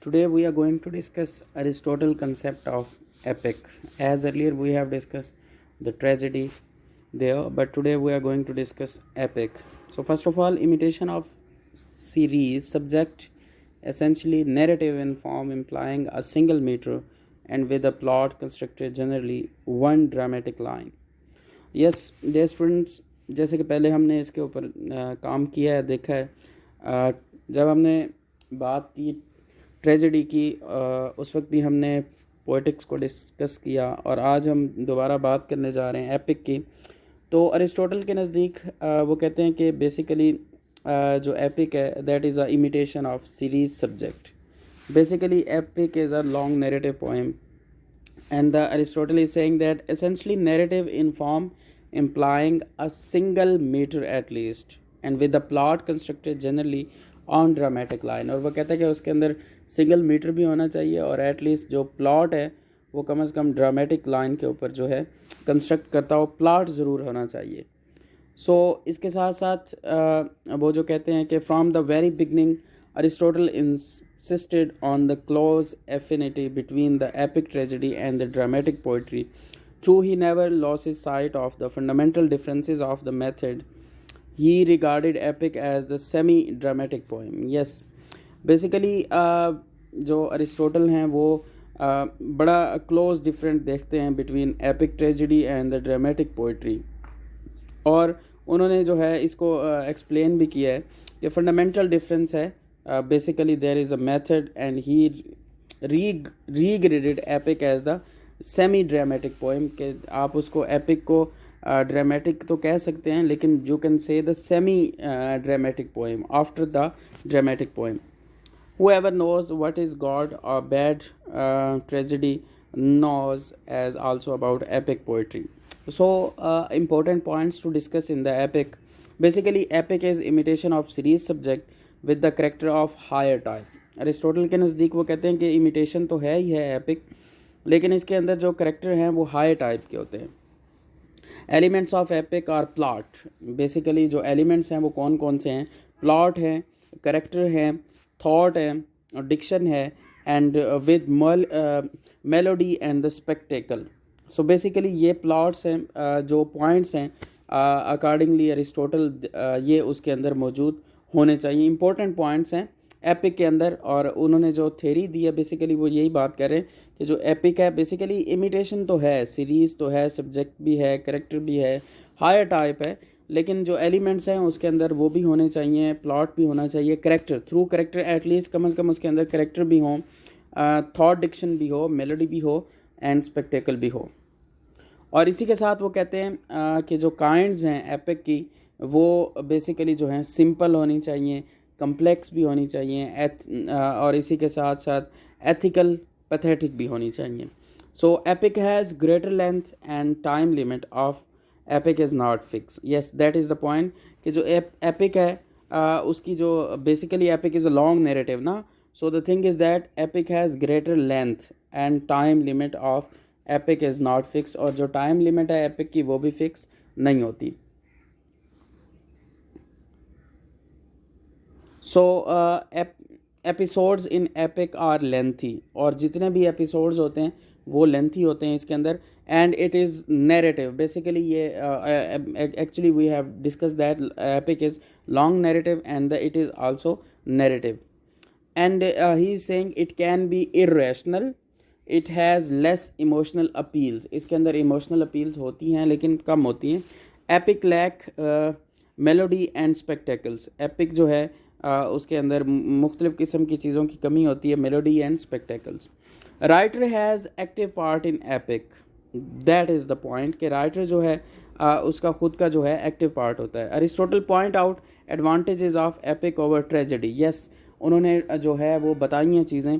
Today we are going to discuss Aristotle concept of epic. As earlier we have discussed the tragedy there, but today we are going to discuss epic. So first of all, imitation of series subject essentially narrative in form implying a single meter and with a plot constructed generally one dramatic line. Yes dear students, जैसे कि पहले हमने इसके ऊपर काम किया है, देखा है। जब हमने बात की ट्रेजेडी की, उस वक्त भी हमने पोएटिक्स को डिस्कस किया और आज हम दोबारा बात करने जा रहे हैं एपिक की। तो अरिस्टोटल के नज़दीक वो कहते हैं कि बेसिकली जो एपिक है that is a imitation of series subject. Basically epic is a long narrative poem and the Aristotle is saying that essentially narrative in form implying a single meter at least and with the plot constructed generally on dramatic line। और वो कहता है कि उसके अंदर single metre भी होना चाहिए और एटलीस्ट जो प्लॉट है वो कम से कम ड्रामेटिक लाइन के ऊपर जो है कंस्ट्रक्ट करता हो प्लॉट ज़रूर होना चाहिए। इसके साथ साथ वो जो कहते हैं कि from the very beginning Aristotle insisted on the close affinity between the epic tragedy and the dramatic poetry. True, he never lost his sight of the fundamental differences of the method. He regarded epic as the semi-dramatic poem. Yes, basically जो Aristotle हैं वो बड़ा close different देखते हैं between epic tragedy and the dramatic poetry, और उन्होंने जो है इसको एक्सप्लेन भी किया है कि फंडामेंटल डिफरेंस है। Basically there is a method and he regraded epic as the semi dramatic poem कि आप उसको epic को dramatic तो कह सकते हैं, लेकिन you can say the semi dramatic poem after the dramatic poem. Whoever knows what is God or bad tragedy knows as also about epic poetry. Important points to discuss in the epic. Basically epic is imitation of series subject with the character of higher type. Aristotle के नज़दीक वो कहते हैं कि imitation तो है ही है epic, लेकिन इसके अंदर जो करेक्टर हैं वो हायर टाइप के होते हैं। Elements of epic are plot. Basically जो एलिमेंट्स हैं वो कौन कौन से हैं? प्लॉट है, करेक्टर है, थॉट है, डिक्शन है and with melody and the spectacle. So basically ये प्लॉट्स हैं, जो पॉइंट्स हैं अकॉर्डिंगली अरिस्टोटल ये उसके अंदर मौजूद होने चाहिए। इंपॉर्टेंट पॉइंट्स हैं एपिक के अंदर, और उन्होंने जो थ्योरी दी है बेसिकली वो यही बात कर रहे हैं कि जो एपिक है बेसिकली इमिटेशन तो है, सीरीज़ तो है, सब्जेक्ट भी है, करेक्टर भी है, हायर टाइप है, लेकिन जो एलिमेंट्स हैं उसके अंदर वो भी होने चाहिए, प्लॉट भी होना चाहिए, करेक्टर थ्रू करेक्टर एटलीस्ट कम से कम उसके अंदर करेक्टर भी हो, थॉट डिक्शन भी हो, मेलोडी भी हो एंड स्पेक्टेकल भी हो। और इसी के साथ वो कहते हैं कि जो काइंड्स हैं एपिक की वो बेसिकली जो है सिंपल होनी चाहिए, कम्प्लेक्स भी होनी चाहिए, और इसी के साथ साथ एथिकल पैथेटिक भी होनी चाहिए। So epic has greater length and time limit of epic is not fix. Yes, that is the point कि जो एपिक है उसकी जो basically epic is a long narrative ना। So the thing is that epic has greater length and time limit of epic is not fix, और जो time limit है epic की वो भी फिक्स नहीं होती। Episodes in epic are lengthy, और जितने भी एपिसोड्स होते हैं वो लेंथी होते हैं इसके अंदर, and it is narrative. Basically ये actually we have discuss that epic is long narrative and it is also narrative, and he is saying it can be irrational, it has less emotional appeals. इसके अंदर emotional appeals होती हैं लेकिन कम होती हैं। Epic lack melody and spectacles. Epic जो है उसके अंदर मुख्तलिफ़ किस्म की चीज़ों की कमी होती है, melody and spectacles. Writer has active part in epic, that is the point कि राइटर जो है उसका खुद का जो है एक्टिव पार्ट होता है। Aristotle point out advantages of epic over tragedy. Yes, उन्होंने जो है वो बताई हैं चीज़ें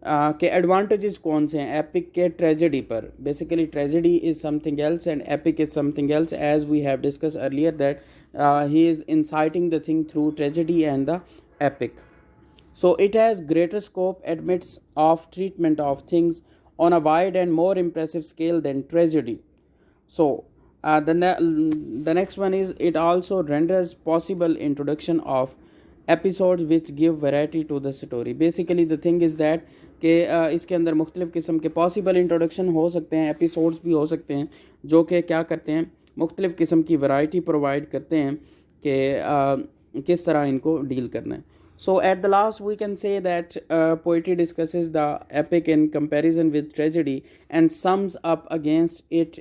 कि एडवांटेजेस कौन से हैं एपिक के ट्रेजेडी पर। Basically tragedy is something else and epic is something else, as we have discussed earlier that he is inciting the thing through tragedy and the epic. So it has greater scope, admits of treatment of things on a wide and more impressive scale than tragedy. So the next one is it also renders possible introduction of episode which give variety to the story. Basically the thing is that कि इसके अंदर मुख्तलिफ़ किस्म के possible introduction हो सकते हैं, episodes भी हो सकते हैं जो कि क्या करते हैं, मुख्तलिफ़ किस्म की वैरायटी प्रोवाइड करते हैं कि किस तरह इनको डील करना है। So at the last we can say that poetry discusses the epic in comparison with tragedy and sums up against it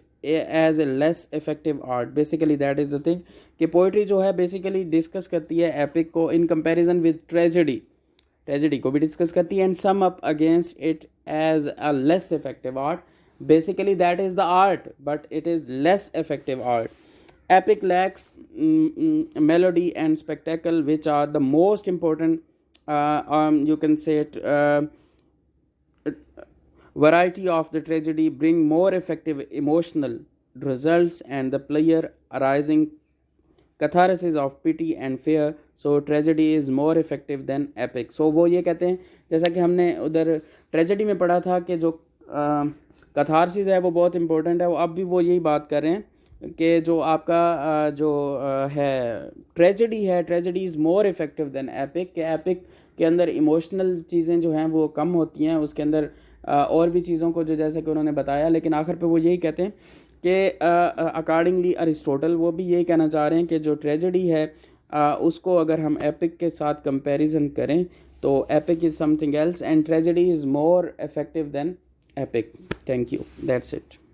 as a less effective art. Basically that is the thing कि poetry जो है basically discuss करती है epic को in comparison with tragedy, tragedy को भी discuss करती है and sum up against it as a less effective art. Basically that is the art but it is less effective art. Epic lacks melody and spectacle, which are the most important, you can say it, variety of the tragedy bring more effective emotional results and the player arising catharsis of pity and fear. So tragedy is more effective than epic. So वो ये कहते हैं, जैसा कि हमने उधर tragedy में पढ़ा था कि जो कथारसिस है वो बहुत इंपॉर्टेंट है, वो अब भी वो यही बात कर रहे हैं कि जो आपका जो है ट्रेजेडी है, tragedy is more effective than epic, कि एपिक के अंदर इमोशनल चीज़ें जो हैं वो कम होती हैं, उसके अंदर और भी चीज़ों को जो जैसे कि उन्होंने बताया, लेकिन आखिर पे वो यही कहते हैं कि अकॉर्डिंगली अरिस्टोटल वो भी यही कहना चाह रहे हैं कि जो ट्रेजेडी है उसको अगर हम एपिक के साथ कंपैरिजन करें तो epic is something else and tragedy is more effective than epic. Thank you, that's it.